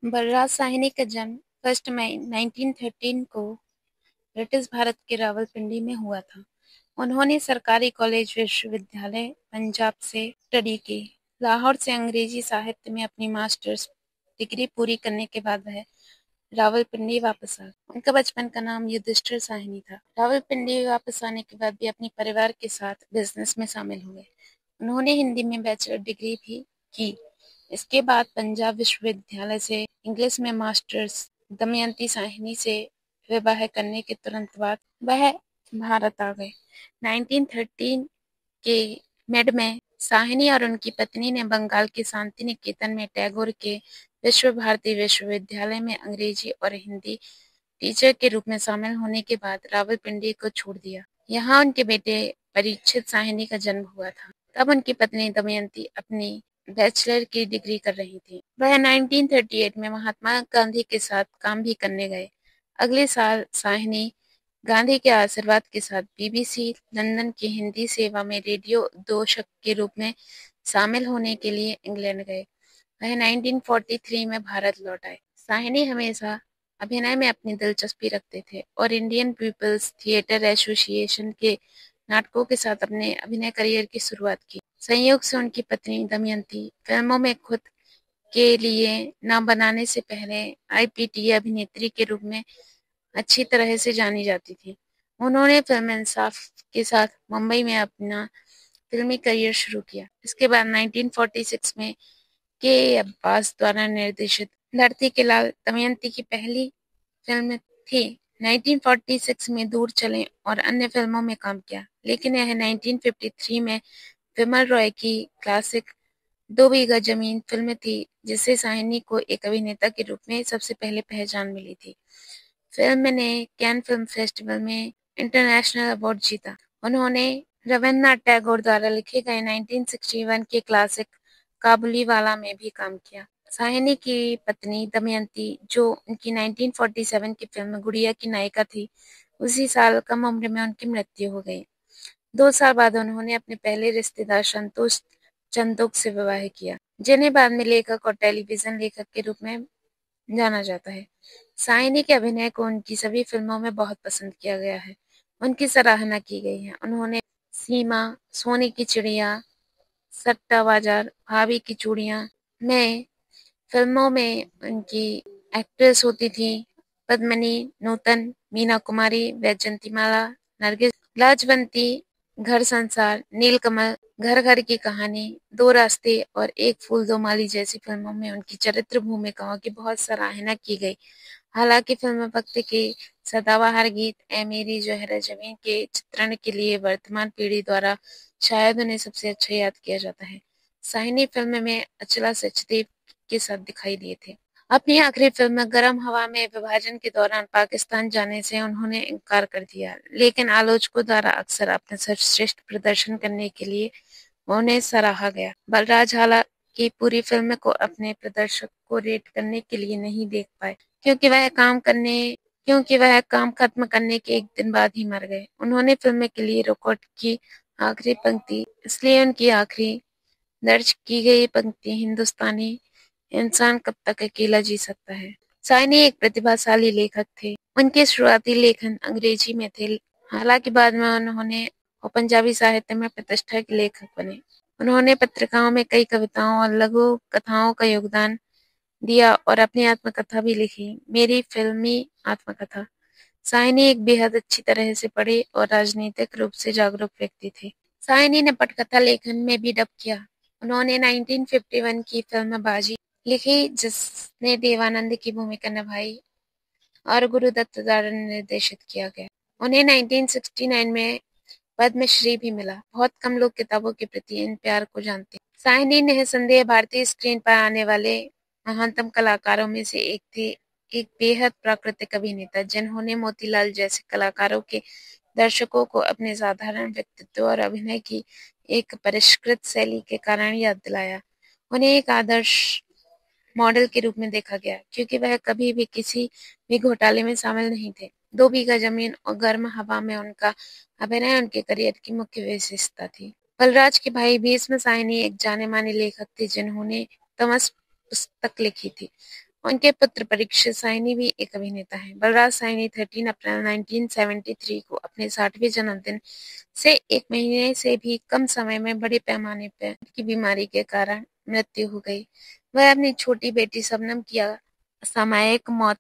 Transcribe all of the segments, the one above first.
बलराज साहनी का जन्म 1 मई 1913 को ब्रिटिश भारत के रावलपिंडी में हुआ था। उन्होंने सरकारी कॉलेज विश्वविद्यालय पंजाब से स्टडी की। लाहौर से अंग्रेजी साहित्य में अपनी मास्टर्स डिग्री पूरी करने के बाद वह रावलपिंडी वापस आ गए। उनका बचपन का नाम युधिष्ठिर साहनी था। रावलपिंडी वापस आने के बाद भी अपने परिवार के साथ बिजनेस में शामिल हुए। उन्होंने हिंदी में बैचलर डिग्री भी की। इसके बाद पंजाब विश्वविद्यालय से इंग्लिश में मास्टर्स। दमयंती साहनी से विवाह करने के तुरंत बाद वह भारत आ गए। 1913 के मिड में साहनी और उनकी पत्नी ने बंगाल के शांति निकेतन में टैगोर के विश्व भारती विश्वविद्यालय में अंग्रेजी और हिंदी टीचर के रूप में शामिल होने के बाद रावलपिंडी को छोड़ दिया। यहाँ उनके बेटे परीक्षित साहनी का जन्म हुआ था। तब उनकी पत्नी दमयंती अपनी बैचलर की डिग्री कर रही थी। वह 1938 में महात्मा गांधी के साथ काम भी करने गए। अगले साल साहनी गांधी के आशीर्वाद के साथ बीबीसी लंदन की हिंदी सेवा में रेडियो उद्घोषक के रूप में शामिल होने के लिए इंग्लैंड गए। वह 1943 में भारत लौट आए। साहनी हमेशा अभिनय में अपनी दिलचस्पी रखते थे और इंडियन पीपल्स थिएटर एसोसिएशन के नाटकों के साथ अपने अभिनय करियर की शुरुआत की। संयोग से उनकी पत्नी दमयंती फिल्मों में खुद के लिए नाम बनाने से पहले आईपीटी अभिनेत्री के रूप में अच्छी तरह से जानी जाती थी। उन्होंने फिल्म इंसाफ के साथ मुंबई में अपना फिल्मी करियर शुरू किया। इसके बाद 1946 में के अब्बास द्वारा निर्देशित धरती के लाल दमयंती की पहली फिल्म थी। 1946 में दूर चलें और अन्य फिल्मों में काम किया, लेकिन यह 1953 में विमल रॉय की क्लासिक 2 बीघा जमीन फिल्म थी, जिससे साहनी को एक अभिनेता के रूप में सबसे पहले पहचान मिली थी। फिल्म ने कैन फिल्म फेस्टिवल में इंटरनेशनल अवार्ड जीता। उन्होंने रविन्द्रनाथ टैगोर द्वारा लिखे गए 1961 के क्लासिक काबुलीवाला में भी काम किया। साहनी की पत्नी दमयंती, जो उनकी 1947 की फिल्म गुड़िया की नायिका थी, उसी साल कम उम्र में उनकी मृत्यु हो गई। 2 साल बाद उन्होंने अपने पहले रिश्तेदार संतोष चंदोक से विवाह किया, जिन्हें बाद में लेखक और टेलीविजन लेखक के रूप में जाना जाता है। साहनी के अभिनय को उनकी सभी फिल्मों में बहुत पसंद किया गया है। उनकी सराहना की गई है। उन्होंने सीमा, सोने की चिड़िया, सट्टा बाजार, भाभी की चूड़ियां में फिल्मों में उनकी एक्ट्रेस होती थी। पद्मिनी, नूतन, मीना कुमारी, वैजयंतीमाला, नरगिस, लाजवंती, घर संसार, नीलकमल, घर घर की कहानी, दो रास्ते और एक फूल दो माली जैसी फिल्मों में उनकी चरित्र भूमिकाओं की बहुत सराहना की गई। हालांकि फिल्म वक्त के सदाबहार गीत ए मेरी जोहरा जमीन के चित्रण के लिए वर्तमान पीढ़ी द्वारा शायद उन्हें सबसे अच्छा याद किया जाता है। साहनी फिल्म में अचला सचदेव के साथ दिखाई दिए थे। अपनी आखिरी फिल्म गरम हवा में विभाजन के दौरान पाकिस्तान जाने से उन्होंने इनकार कर दिया, लेकिन आलोचकों द्वारा अक्सर अपने सर्वश्रेष्ठ प्रदर्शन करने के लिए उन्हें सराहा गया। बलराज हालांकि पूरी फिल्म को अपने प्रदर्शन को रेट करने के लिए नहीं देख पाए, क्योंकि वह काम खत्म करने के एक दिन बाद ही मर गए। उन्होंने फिल्म के लिए रिकॉर्ड की आखिरी पंक्ति, इसलिए उनकी आखिरी दर्ज की गई पंक्ति हिंदुस्तानी इंसान कब तक अकेला जी सकता है। साहनी एक प्रतिभाशाली लेखक थे। उनके शुरुआती लेखन अंग्रेजी में थे, हालांकि बाद में उन्होंने पंजाबी साहित्य में प्रतिष्ठा के लेखक बने। उन्होंने पत्रिकाओं में कई कविताओं और लघु कथाओं का योगदान दिया और अपनी आत्मकथा भी लिखी, मेरी फिल्मी आत्मकथा। साहनी एक बेहद अच्छी तरह से पढ़े और राजनीतिक रूप से जागरूक व्यक्ति थे। साहनी ने पटकथा लेखन में भी डब किया। उन्होंने 1951 की फिल्म बाजी लिखी, जिसने देवानंद की भूमिका निभाई और गुरुदत्त द्वारा निर्देशित किया गया। उन्हें 1969 में पद्मश्री भी मिला। बहुत कम लोग किताबों के प्रति इन प्यार को जानते हैं। साहनी निसंदेह भारतीय स्क्रीन पर आने वाले महानतम कलाकारों में से एक थे, एक बेहद प्राकृतिक अभिनेता, जिन्होंने मोतीलाल जैसे कलाकारों के दर्शकों को अपने साधारण व्यक्तित्व और अभिनय की एक परिष्कृत शैली के कारण याद दिलाया। उन्हें एक आदर्श मॉडल के रूप में देखा गया, क्योंकि वह कभी भी किसी भी घोटाले में शामिल नहीं थे। 2 बीघा जमीन और गर्म हवा में उनका अभिनय उनके करियर की मुख्य विशेषता थी। बलराज के भाई भीष्म साहनी एक जाने माने लेखक थे, जिन्होंने तमस पुस्तक लिखी थी। उनके पुत्र परीक्षित साइनी भी एक अभिनेता हैं। बलराज साइनी 13 अप्रैल 1973 को अपने 60वें जन्मदिन से 1 महीने से भी कम समय में बड़े पैमाने पर की बीमारी के कारण मृत्यु हो गई। वह अपनी छोटी बेटी शबनम की असामयिक मौत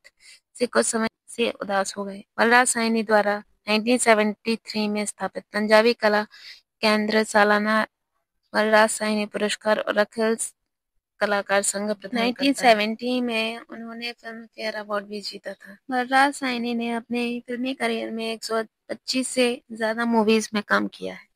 से कुछ समय से उदास हो गए। बलराज साइनी द्वारा 1973 में स्थापित पंजाबी कला केंद्र सालाना बलराज साइनी पुरस्कार और अखिल कलाकार संघ प्रदान करता है। 1970 में उन्होंने फिल्म फेयर अवार्ड भी जीता था। बलराज साइनी ने अपने फिल्मी करियर में 125 से ज्यादा मूवीज में काम किया है।